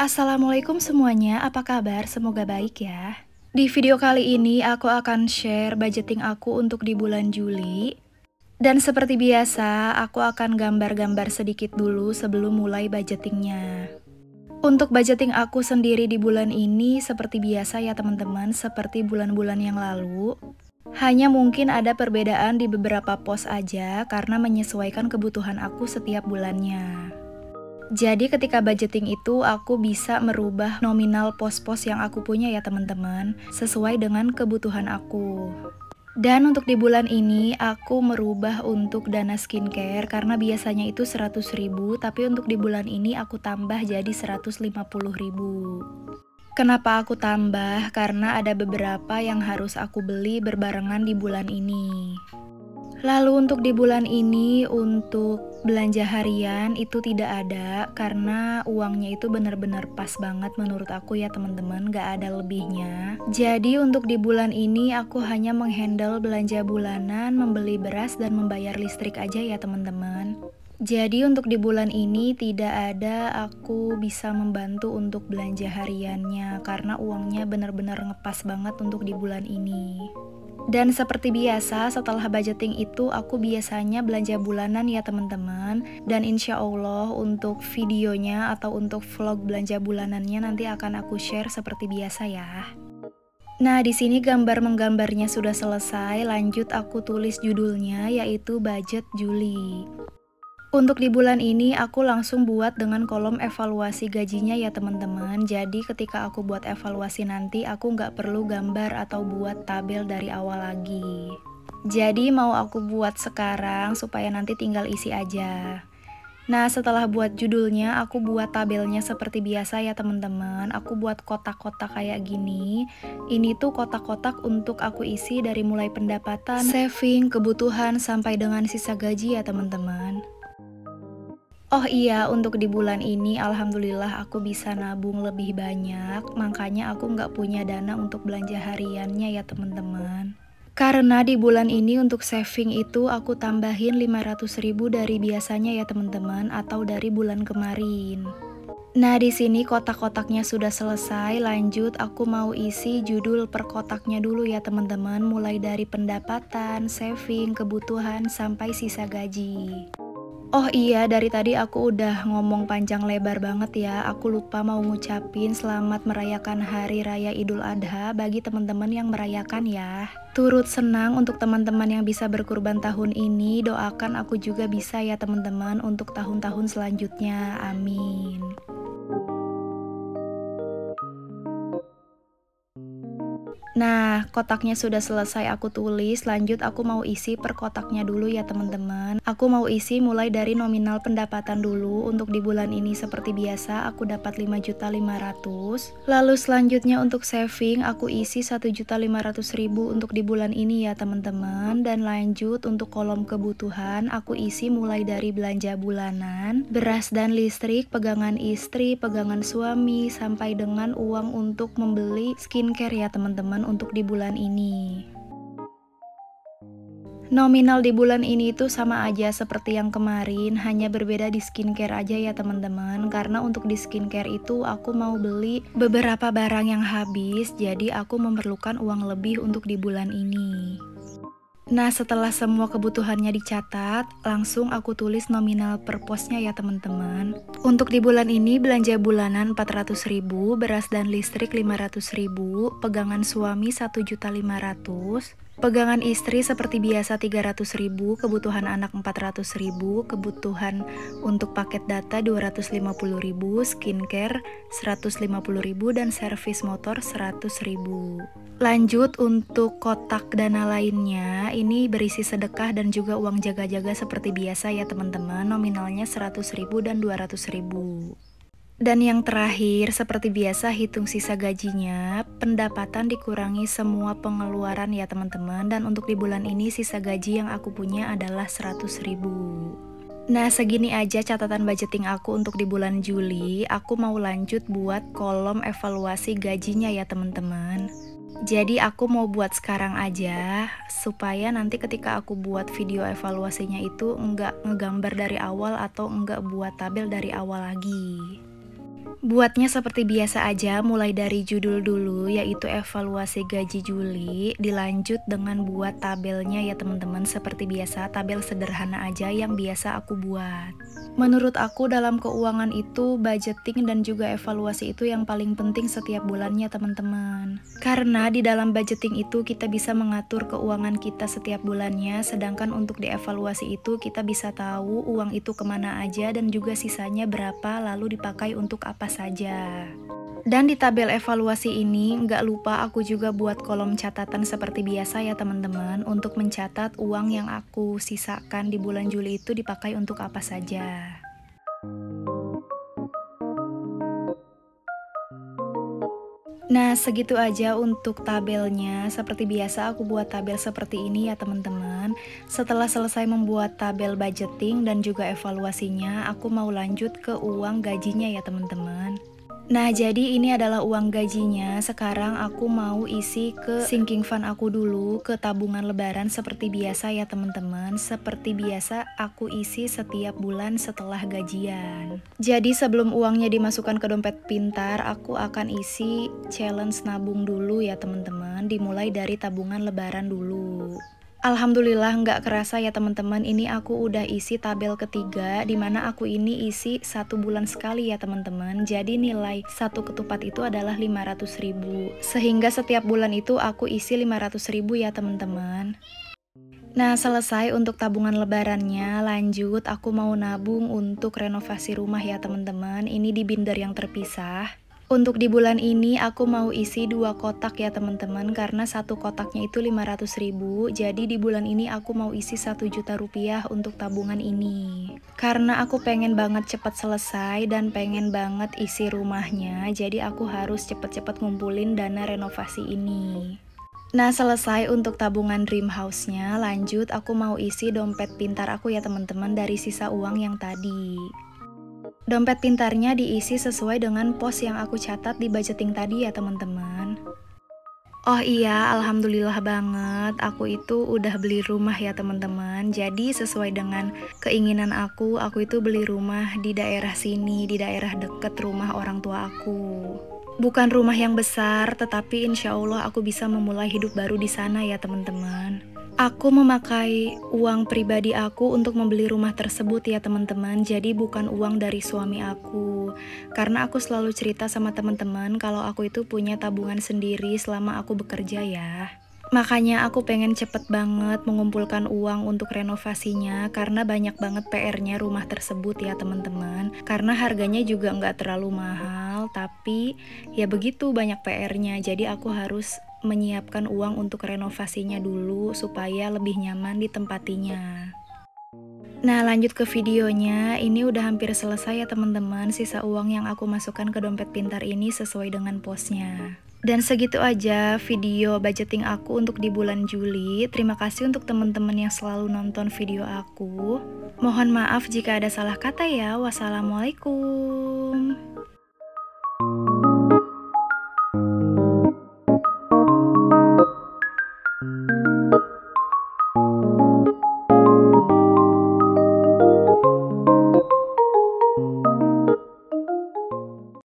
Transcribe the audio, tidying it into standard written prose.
Assalamualaikum semuanya, apa kabar? Semoga baik ya. Di video kali ini aku akan share budgeting aku untuk di bulan Juli. Dan seperti biasa, aku akan gambar-gambar sedikit dulu sebelum mulai budgetingnya. Untuk budgeting aku sendiri di bulan ini seperti biasa ya teman-teman, seperti bulan-bulan yang lalu. Hanya mungkin ada perbedaan di beberapa pos aja karena menyesuaikan kebutuhan aku setiap bulannya. Jadi ketika budgeting itu aku bisa merubah nominal pos-pos yang aku punya ya teman-teman, sesuai dengan kebutuhan aku. Dan untuk di bulan ini aku merubah untuk dana skincare karena biasanya itu 100.000, tapi untuk di bulan ini aku tambah jadi 150.000. Kenapa aku tambah? Karena ada beberapa yang harus aku beli berbarengan di bulan ini. Lalu untuk di bulan ini untuk belanja harian itu tidak ada karena uangnya itu benar-benar pas banget menurut aku ya teman-teman, gak ada lebihnya. Jadi untuk di bulan ini aku hanya menghandle belanja bulanan, membeli beras dan membayar listrik aja ya teman-teman. Jadi untuk di bulan ini tidak ada aku bisa membantu untuk belanja hariannya karena uangnya benar-benar ngepas banget untuk di bulan ini. Dan seperti biasa setelah budgeting itu aku biasanya belanja bulanan ya teman-teman. Dan insya Allah untuk videonya atau untuk vlog belanja bulanannya nanti akan aku share seperti biasa ya. Nah di sini gambar menggambarnya sudah selesai, lanjut aku tulis judulnya yaitu budget Juli. Untuk di bulan ini aku langsung buat dengan kolom evaluasi gajinya ya teman-teman. Jadi ketika aku buat evaluasi nanti aku nggak perlu gambar atau buat tabel dari awal lagi. Jadi mau aku buat sekarang supaya nanti tinggal isi aja. Nah setelah buat judulnya aku buat tabelnya seperti biasa ya teman-teman. Aku buat kotak-kotak kayak gini. Ini tuh kotak-kotak untuk aku isi dari mulai pendapatan, saving, kebutuhan sampai dengan sisa gaji ya teman-teman. Oh iya, untuk di bulan ini alhamdulillah aku bisa nabung lebih banyak, makanya aku nggak punya dana untuk belanja hariannya ya teman-teman. Karena di bulan ini untuk saving itu aku tambahin 500.000 dari biasanya ya teman-teman, atau dari bulan kemarin. Nah di sini kotak-kotaknya sudah selesai, lanjut aku mau isi judul per kotaknya dulu ya teman-teman, mulai dari pendapatan, saving, kebutuhan, sampai sisa gaji. Oh iya, dari tadi aku udah ngomong panjang lebar banget ya. Aku lupa mau ngucapin selamat merayakan Hari Raya Idul Adha bagi teman-teman yang merayakan ya. Turut senang untuk teman-teman yang bisa berkurban tahun ini. Doakan aku juga bisa ya teman-teman untuk tahun-tahun selanjutnya. Amin. Nah, kotaknya sudah selesai aku tulis, lanjut aku mau isi per kotaknya dulu ya teman-teman. Aku mau isi mulai dari nominal pendapatan dulu. Untuk di bulan ini seperti biasa aku dapat 5.500.000. Lalu selanjutnya untuk saving aku isi 1.500.000 untuk di bulan ini ya teman-teman. Dan lanjut untuk kolom kebutuhan aku isi mulai dari belanja bulanan, beras dan listrik, pegangan istri, pegangan suami, sampai dengan uang untuk membeli skincare ya teman-teman untuk di bulan ini. Nominal di bulan ini tuh sama aja seperti yang kemarin, hanya berbeda di skincare aja ya teman-teman. Karena untuk di skincare itu aku mau beli beberapa barang yang habis, jadi aku memerlukan uang lebih untuk di bulan ini. Nah setelah semua kebutuhannya dicatat, langsung aku tulis nominal per posnya ya teman-teman. Untuk di bulan ini belanja bulanan 400.000, beras dan listrik 500.000, pegangan suami 1.500.000, pegangan istri seperti biasa 300.000, kebutuhan anak 400.000, kebutuhan untuk paket data 250.000, skincare 150.000, dan servis motor 100.000. Lanjut untuk kotak dana lainnya, ini berisi sedekah dan juga uang jaga-jaga seperti biasa ya teman-teman, nominalnya 100.000 dan 200.000. Dan yang terakhir, seperti biasa hitung sisa gajinya, pendapatan dikurangi semua pengeluaran ya teman-teman. Dan untuk di bulan ini sisa gaji yang aku punya adalah 100.000. Nah segini aja catatan budgeting aku untuk di bulan Juli. Aku mau lanjut buat kolom evaluasi gajinya ya teman-teman. Jadi aku mau buat sekarang aja, supaya nanti ketika aku buat video evaluasinya itu enggak ngegambar dari awal atau enggak buat tabel dari awal lagi. Buatnya seperti biasa aja, mulai dari judul dulu, yaitu evaluasi gaji Juli, dilanjut dengan buat tabelnya ya teman-teman. Seperti biasa, tabel sederhana aja yang biasa aku buat. Menurut aku dalam keuangan itu, budgeting dan juga evaluasi itu yang paling penting setiap bulannya teman-teman. Karena di dalam budgeting itu kita bisa mengatur keuangan kita setiap bulannya, sedangkan untuk dievaluasi itu kita bisa tahu uang itu kemana aja dan juga sisanya berapa lalu dipakai untuk apa saja. Dan di tabel evaluasi ini nggak lupa aku juga buat kolom catatan seperti biasa ya teman-teman, untuk mencatat uang yang aku sisakan di bulan Juli itu dipakai untuk apa saja. Nah, segitu aja untuk tabelnya. Seperti biasa aku buat tabel seperti ini ya teman-teman. Setelah selesai membuat tabel budgeting dan juga evaluasinya, aku mau lanjut ke uang gajinya ya teman-teman. Nah, jadi ini adalah uang gajinya. Sekarang aku mau isi ke sinking fund aku dulu, ke tabungan lebaran seperti biasa ya teman-teman. Seperti biasa aku isi setiap bulan setelah gajian. Jadi sebelum uangnya dimasukkan ke dompet pintar, aku akan isi challenge nabung dulu ya teman-teman. Dimulai dari tabungan lebaran dulu. Alhamdulillah nggak kerasa ya teman-teman, ini aku udah isi tabel ketiga, dimana aku ini isi 1 bulan sekali ya teman-teman. Jadi nilai satu ketupat itu adalah 500.000, sehingga setiap bulan itu aku isi 500.000 ya teman-teman. Nah, selesai untuk tabungan lebarannya, lanjut aku mau nabung untuk renovasi rumah ya teman-teman. Ini di binder yang terpisah. Untuk di bulan ini aku mau isi 2 kotak ya teman-teman, karena satu kotaknya itu 500.000. Jadi di bulan ini aku mau isi 1 juta rupiah untuk tabungan ini. Karena aku pengen banget cepat selesai dan pengen banget isi rumahnya, jadi aku harus cepet-cepet ngumpulin dana renovasi ini. Nah, selesai untuk tabungan dream house-nya, lanjut aku mau isi dompet pintar aku ya teman-teman dari sisa uang yang tadi. Dompet pintarnya diisi sesuai dengan pos yang aku catat di budgeting tadi ya teman-teman. Oh iya, alhamdulillah banget, aku itu udah beli rumah ya teman-teman. Jadi sesuai dengan keinginan aku itu beli rumah di daerah sini, di daerah deket rumah orang tua aku. Bukan rumah yang besar, tetapi insya Allah aku bisa memulai hidup baru di sana ya teman-teman. Aku memakai uang pribadi aku untuk membeli rumah tersebut ya teman-teman. Jadi bukan uang dari suami aku. Karena aku selalu cerita sama teman-teman kalau aku itu punya tabungan sendiri selama aku bekerja ya. Makanya aku pengen cepet banget mengumpulkan uang untuk renovasinya, karena banyak banget PR-nya rumah tersebut ya teman-teman. Karena harganya juga nggak terlalu mahal, tapi ya begitu banyak PR-nya. Jadi aku harus menyiapkan uang untuk renovasinya dulu supaya lebih nyaman ditempatinya. Nah, lanjut ke videonya. Ini udah hampir selesai ya teman-teman. Sisa uang yang aku masukkan ke dompet pintar ini sesuai dengan posnya. Dan segitu aja video budgeting aku untuk di bulan Juli. Terima kasih untuk teman-teman yang selalu nonton video aku. Mohon maaf jika ada salah kata ya. Wassalamualaikum.